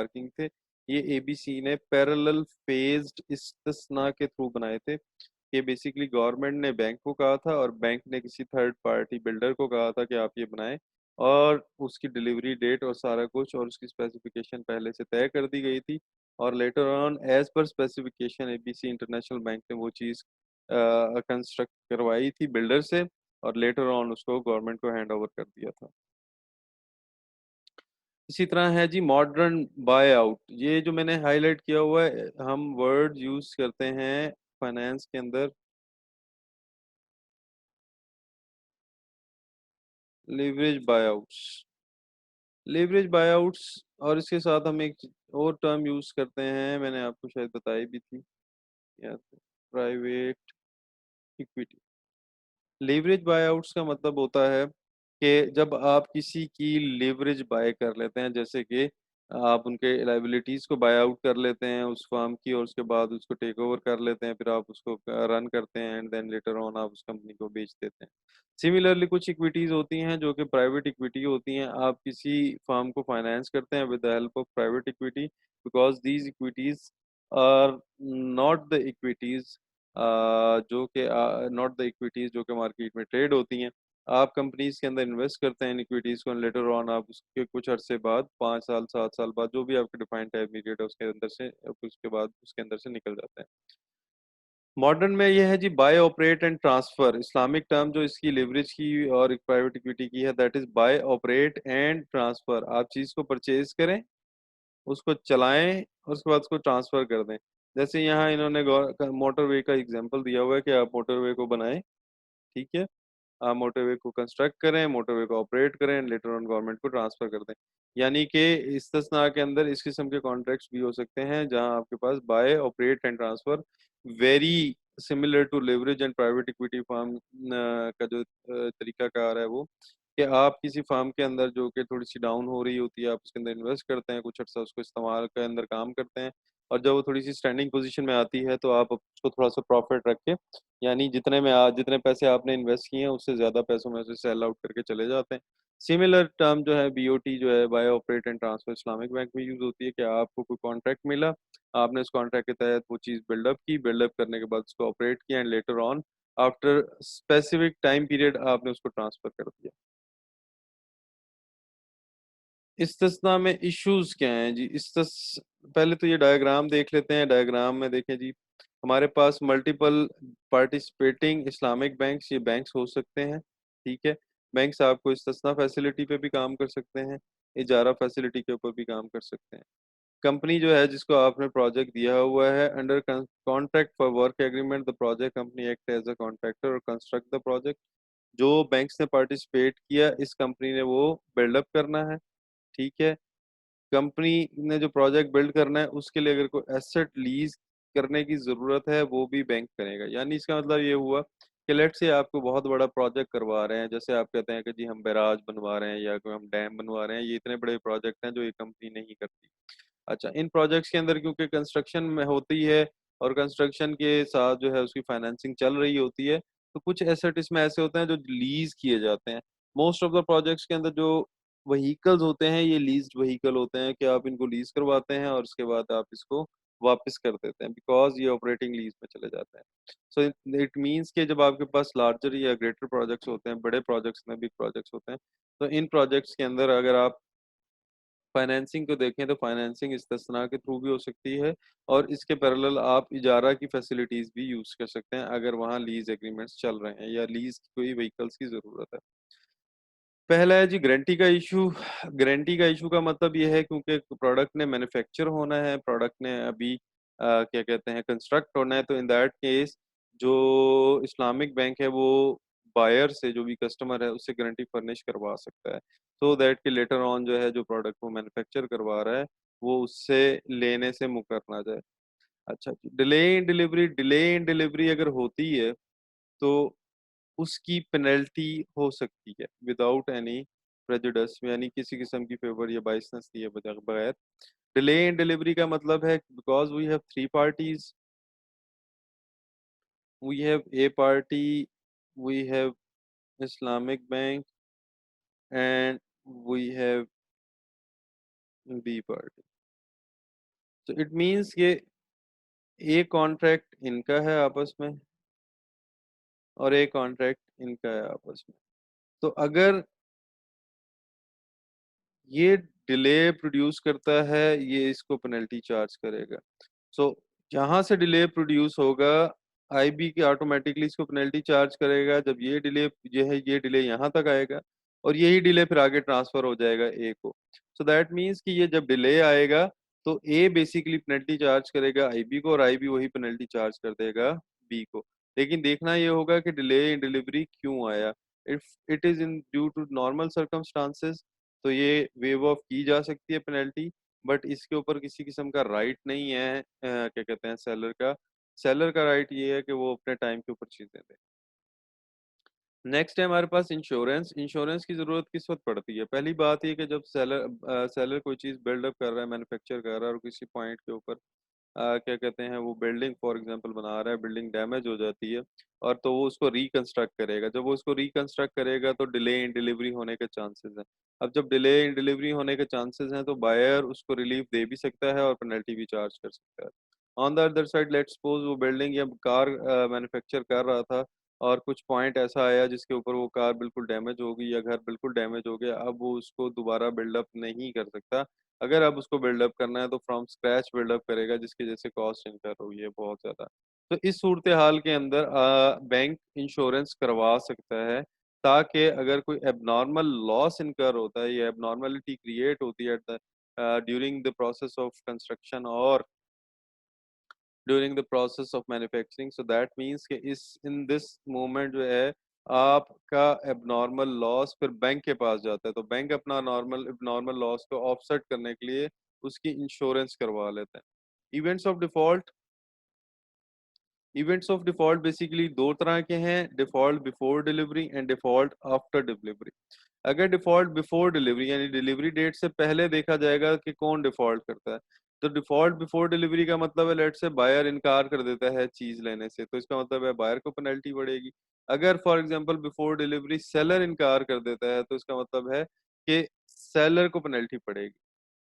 Marking थे, ये ABC ने पैरेलल फेज्ड इस्तिस्ना के थ्रू बनाए थे। कि बेसिकली गवर्नमेंट ने बैंक को कहा था और बैंक ने किसी थर्ड पार्टी बिल्डर को कहा था कि आप ये बनाएं, और उसकी डिलीवरी डेट और सारा कुछ और उसकी स्पेसिफिकेशन पहले से तय कर दी गई थी। और later on as per specification ABC international bank ने वो चीज़ कंस्ट्रक्ट करवाई थी बिल्डर से, और लेटर ऑन उसको गवर्नमेंट को हैंड ओवर कर दिया था। इसी तरह है जी मॉडर्न बाय आउट। ये जो मैंने हाईलाइट किया हुआ है, हम वर्ड यूज करते हैं फाइनेंस के अंदर, लीवरेज बायआउट्स। लीवरेज बायआउट्स, और इसके साथ हम एक और टर्म यूज करते हैं, मैंने आपको शायद बताई भी थी, या प्राइवेट इक्विटी। लीवरेज बायआउट्स का मतलब होता है कि जब आप किसी की लीवरेज बाय कर लेते हैं, जैसे कि आप उनके लाइबिलिटीज को बाय आउट कर लेते हैं उस फर्म की, और उसके बाद उसको टेक ओवर कर लेते हैं, फिर आप उसको रन करते हैं एंड देन लेटर ऑन आप उस कंपनी को बेच देते हैं। सिमिलरली कुछ इक्विटीज होती हैं जो कि प्राइवेट इक्विटी होती हैं। आप किसी फर्म को फाइनेंस करते हैं with the help of private equity, because these equities are not the equities जो कि नॉट द इक्विटीज जो कि मार्केट में ट्रेड होती हैं। आप कंपनीज के अंदर इन्वेस्ट करते हैं इन इक्विटीज को, लेटर ऑन आप उसके कुछ अरसे बाद, 5 साल 7 साल बाद, जो भी आपके डिफाइंड टाइम पीरियड है उसके अंदर से, उसके बाद उसके अंदर से निकल जाते हैं। मॉडर्न में यह है जी buy operate and transfer. Islamic term जो इसकी लिवरेज की और एक प्राइवेट इक्विटी की है, that is by operate and transfer. आप चीज को परचेज करें, उसको चलाएं और उसके बाद उसको ट्रांसफर कर दें। जैसे यहाँ इन्होंने मोटरवे का एग्जांपल दिया हुआ है कि आप मोटरवे को बनाएं, ठीक है, आप मोटरवे को कंस्ट्रक्ट करें, मोटरवे को ऑपरेट करें, लेटर ऑन गवर्नमेंट को ट्रांसफर कर दें। यानी कि इस्तिस्ना के अंदर इस किस्म के कॉन्ट्रैक्ट्स भी हो सकते हैं जहां आपके पास buy operate and transfer very similar to leverage and private equity firm का जो तरीकाकार है वो, कि आप किसी फर्म के अंदर जो कि थोड़ी सी डाउन हो रही होती है, आप उसके अंदर इन्वेस्ट करते हैं, कुछ अर्सा उसको इस्तेमाल के अंदर काम करते हैं, और जब वो थोड़ी सी स्टैंडिंग पोजीशन में आती है तो आप उसको थोड़ा सा प्रॉफिट रख के, यानी जितने पैसे आपने इन्वेस्ट किए हैं उससे ज्यादा पैसों में से सेल आउट करके चले जाते हैं। सिमिलर टर्म जो है बीओटी जो है by operate and transfer, Islamic bank में यूज होती है कि आपको कोई कॉन्ट्रैक्ट मिला, आपने उस कॉन्ट्रैक्ट के तहत वो चीज बिल्डअप की, बिल्डअप करने के बाद उसको ऑपरेट किया and later on after specific time period आपने उसको ट्रांसफर कर दिया। इस्तिस्ना में इश्यूज क्या हैं जी? पहले तो ये डायग्राम देख लेते हैं। डायग्राम में देखें जी, हमारे पास मल्टीपल पार्टिसिपेटिंग इस्लामिक बैंक्स, ये बैंक्स हो सकते हैं, ठीक है। बैंक्स आपको इस्तिस्ना फैसिलिटी पे भी काम कर सकते हैं, इजारा फैसिलिटी के ऊपर भी काम कर सकते हैं। कंपनी जो है जिसको आपने प्रोजेक्ट दिया हुआ है, under contract for work agreement the project company act as a contractor और कंस्ट्रक्ट द प्रोजेक्ट। जो बैंक्स ने पार्टिसिपेट किया, इस कंपनी ने वो बिल्डअप करना है, ठीक है। कंपनी ने जो प्रोजेक्ट बिल्ड करना है उसके लिए अगर कोई एसेट लीज करने की जरूरत है, वो भी बैंक करेगा। यानी इसका मतलब ये हुआ कि लेट से आपको बहुत बड़ा प्रोजेक्ट करवा रहे हैं, जैसे आप कहते हैं कि जी हम बैराज बनवा रहे हैं या कोई हम डैम बनवा रहे हैं, ये इतने बड़े प्रोजेक्ट हैं जो ये कंपनी नहीं करती। अच्छा, इन प्रोजेक्ट्स के अंदर क्योंकि कंस्ट्रक्शन में होती है और कंस्ट्रक्शन के साथ जो है उसकी फाइनेंसिंग चल रही होती है, तो कुछ एसेट इसमें ऐसे होते हैं जो लीज किए जाते हैं। मोस्ट ऑफ द प्रोजेक्ट्स के अंदर जो व्हीकल्स होते हैं, ये लीज्ड व्हीकल होते हैं कि आप इनको लीज करवाते हैं और उसके बाद आप इसको वापस कर देते हैं, बिकॉज ये ऑपरेटिंग लीज में चले जाते हैं। सो इट मीन्स कि जब आपके पास लार्जर या ग्रेटर प्रोजेक्ट्स होते हैं, बड़े प्रोजेक्ट्स में बिग प्रोजेक्ट्स होते हैं, तो इन प्रोजेक्ट्स के अंदर अगर आप फाइनेंसिंग को देखें तो फाइनेंसिंग इस्तिस्ना के थ्रू भी हो सकती है, और इसके पैरेलल आप इजारा की फैसिलिटीज भी यूज कर सकते हैं अगर वहाँ लीज एग्रीमेंट्स चल रहे हैं या लीज की कोई व्हीकल्स की जरूरत है। पहला है जी गारंटी का इशू। गारंटी का इशू का मतलब ये है क्योंकि प्रोडक्ट ने मैन्युफैक्चर होना है, प्रोडक्ट ने अभी क्या कहते हैं कंस्ट्रक्ट होना है, तो इन दैट केस जो इस्लामिक बैंक है वो बायर से, जो भी कस्टमर है उससे गारंटी फर्निश करवा सकता है, सो दैट कि लेटर ऑन जो है जो प्रोडक्ट वो मैन्युफैक्चर करवा रहा है वो उससे लेने से मुकर ना जाए। अच्छा, डिले इन डिलीवरी अगर होती है तो उसकी पेनल्टी हो सकती है विदाउट एनी प्रेजुडिस, यानी किसी किस्म की फेवर या बाइसनेस दिए बगैर। डिले इन डिलीवरी का मतलब है because we have three parties, we have A party, we have Islamic bank and we have B party. तो इट मीन्स ये एक कॉन्ट्रैक्ट इनका है आपस में और एक कॉन्ट्रैक्ट इनका है आपस में। तो अगर ये डिले प्रोड्यूस करता है, ये इसको पेनल्टी चार्ज करेगा। सो जहां से डिले प्रोड्यूस होगा, आईबी की ऑटोमेटिकली इसको पेनल्टी चार्ज करेगा। जब ये डिले यहाँ तक आएगा और यही डिले फिर आगे ट्रांसफर हो जाएगा ए को। सो दैट मीन्स कि ये जब डिले आएगा तो ए बेसिकली पेनल्टी चार्ज करेगा आईबी को और आईबी वही पेनल्टी चार्ज कर देगा बी को। लेकिन देखना ये होगा कि डिले इन डिलीवरी क्यों आया। If it is in due to normal circumstances तो ये वेव ऑफ की जा सकती है पेनल्टी, बट इसके ऊपर किसी किस्म का राइट नहीं है। क्या कहते हैं, सेलर का राइट ये है कि वो अपने टाइम के ऊपर चीजें दे। नेक्स्ट है हमारे पास इंश्योरेंस। इंश्योरेंस की जरूरत किस वक्त पड़ती है? पहली बात ये कि जब सेलर कोई चीज बिल्डअप कर रहा है, मैन्युफैक्चर कर रहा है और किसी पॉइंट के ऊपर क्या कहते हैं, वो बिल्डिंग फॉर एग्जांपल बना रहा है, बिल्डिंग डैमेज हो जाती है और तो वो उसको रिकंस्ट्रक्ट करेगा। जब वो उसको रिकंस्ट्रक्ट करेगा तो डिले इन डिलीवरी होने के चांसेस हैं। अब जब डिले इन डिलीवरी होने के चांसेस हैं तो बायर उसको रिलीफ दे भी सकता है और पेनल्टी भी चार्ज कर सकता है। On the other side, let's suppose वो बिल्डिंग या कार मैन्युफैक्चर कर रहा था और कुछ पॉइंट ऐसा आया जिसके ऊपर वो कार बिल्कुल डैमेज हो गई या घर बिल्कुल डैमेज हो गया। अब वो उसको दोबारा बिल्डअप नहीं कर सकता। अगर अब उसको बिल्डअप करना है तो फ्रॉम स्क्रैच बिल्डअप करेगा, जिसकी वजह से कॉस्ट इनकर हुई है बहुत ज्यादा। तो इस सूरत हाल के अंदर बैंक इंश्योरेंस करवा सकता है, ताकि अगर कोई एबनॉर्मल लॉस इनकर होता है या एबनॉर्मलिटी क्रिएट होती है during the process of construction और during the process of manufacturing, so that means कि इस इन दिस मोमेंट जो है आपका एबनॉर्मल लॉस फिर बैंक के पास जाता है। तो बैंक अपना नॉर्मल एबनॉर्मल लॉस को ऑफसेट करने के लिए उसकी इंश्योरेंस करवा लेते हैं। Events of default. Events of default basically दो तरह के हैं, default before delivery and default after delivery. अगर डिफॉल्ट बिफोर डिलीवरी यानी डिलीवरी डेट से पहले देखा जाएगा कि कौन डिफॉल्ट करता है, तो डिफॉल्ट बिफोर डिलीवरी का मतलब है लेट से बायर इनकार कर देता है चीज लेने से, तो इसका मतलब है बायर को पेनल्टी पड़ेगी। अगर for example before delivery seller इनकार कर देता है तो इसका मतलब है कि सेलर को पेनल्टी पड़ेगी।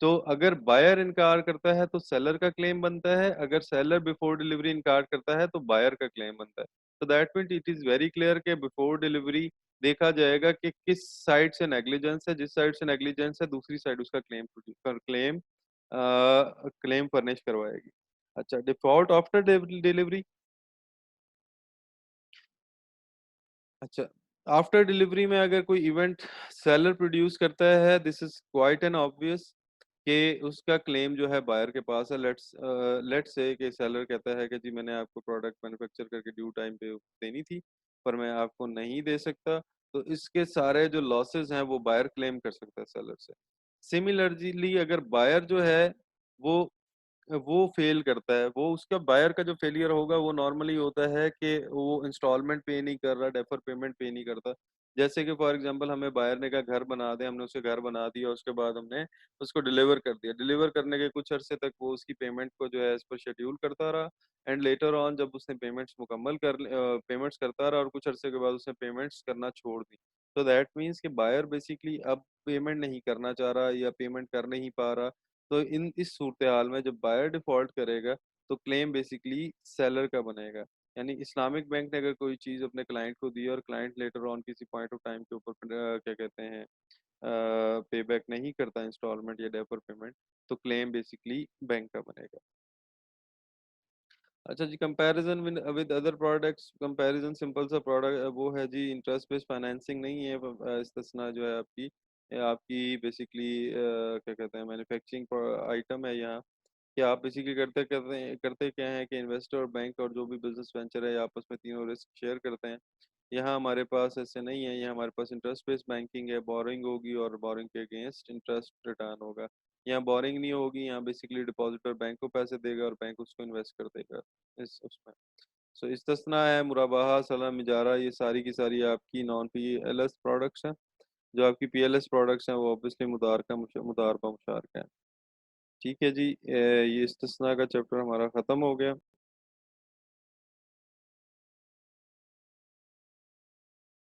तो अगर बायर इनकार करता है तो सेलर का क्लेम बनता है, अगर सेलर बिफोर डिलीवरी इनकार करता है तो बायर का क्लेम बनता है। तो that mean it is very clear कि बिफोर डिलीवरी देखा जाएगा कि किस साइड से नेग्लिजेंस है, जिस साइड से नेग्लिजेंस है दूसरी साइड उसका क्लेम फर्निश करवाएगी। अच्छा, डिफॉल्ट आफ्टर डिलीवरी। अच्छा, आफ्टर डिलीवरी में अगर कोई इवेंट सेलर प्रोड्यूस करता है, this is quite an obvious कि उसका क्लेम जो है बायर के पास है। लेट्स से कि सेलर कहता है कि जी मैंने आपको प्रोडक्ट मैन्युफैक्चर करके ड्यू टाइम पे देनी थी पर मैं आपको नहीं दे सकता, तो इसके सारे जो लॉसेस हैं वो बायर क्लेम कर सकता है सेलर से। सिमिलरली अगर बायर जो है वो वो फेल करता है, वो उसका बायर का जो फेलियर होगा वो नॉर्मली होता है कि वो इंस्टॉलमेंट पे नहीं कर रहा, डेफर पेमेंट पे नहीं करता। जैसे कि फॉर एग्जांपल हमें बायर ने कहा घर बना दे, हमने उसे घर बना दिया, उसके बाद हमने उसको डिलीवर कर दिया। डिलीवर करने के कुछ अरसे तक वो उसकी पेमेंट को जो है इस पर शेड्यूल करता रहा एंड लेटर ऑन जब उसने पेमेंट्स करता रहा और कुछ अरसे के बाद उसने पेमेंट्स करना छोड़ दी। तो दैट मीन्स कि बायर बेसिकली अब पेमेंट नहीं करना चाह रहा या पेमेंट कर नहीं पा रहा। तो इन इस सूरत हाल में जब बायर डिफॉल्ट करेगा तो क्लेम बेसिकली सेलर का बनेगा। यानी इस्लामिक बैंक ने अगर कोई चीज़ अपने क्लाइंट को दी और क्लाइंट लेटर ऑन किसी पॉइंट ऑफ टाइम के ऊपर क्या कहते हैं पे बैक नहीं करता इंस्टॉलमेंट या डेफर पेमेंट, तो क्लेम बेसिकली बैंक का बनेगा। अच्छा जी, comparison with other products. Comparison simple सा प्रोडक्ट वो है जी, इंटरेस्ट बेस्ड फाइनेंसिंग नहीं है। इस्तिस्ना जो है आपकी आपकी बेसिकली क्या कहते हैं मैन्युफैक्चरिंग आइटम है यहाँ। कि आप बेसिकली करते क्या है कि इन्वेस्टर और बैंक और जो भी बिजनेस वेंचर है ये आपस में तीनों रिस्क शेयर करते हैं। यहाँ हमारे पास ऐसे नहीं है, यहाँ हमारे पास इंटरेस्ट बेस्ड बैंकिंग है, बोरिंग होगी और बोरिंग के अगेंस्ट इंटरेस्ट रिटर्न होगा। यहाँ बोरिंग नहीं होगी, यहाँ बेसिकली डिपॉजिटर बैंक को पैसे देगा और बैंक उसको इन्वेस्ट कर देगा इस उसमें। सो इस्तिस्ना है मुराबाहा, सलाम, इजारा, ये सारी की सारी आपकी non P L S products हैं। जो आपकी पी एल एस प्रोडक्ट्स हैं वो ऑब्वियसली मुदारबा मुशारका है। ठीक है जी, ये इस्तिस्ना का चैप्टर हमारा ख़त्म हो गया।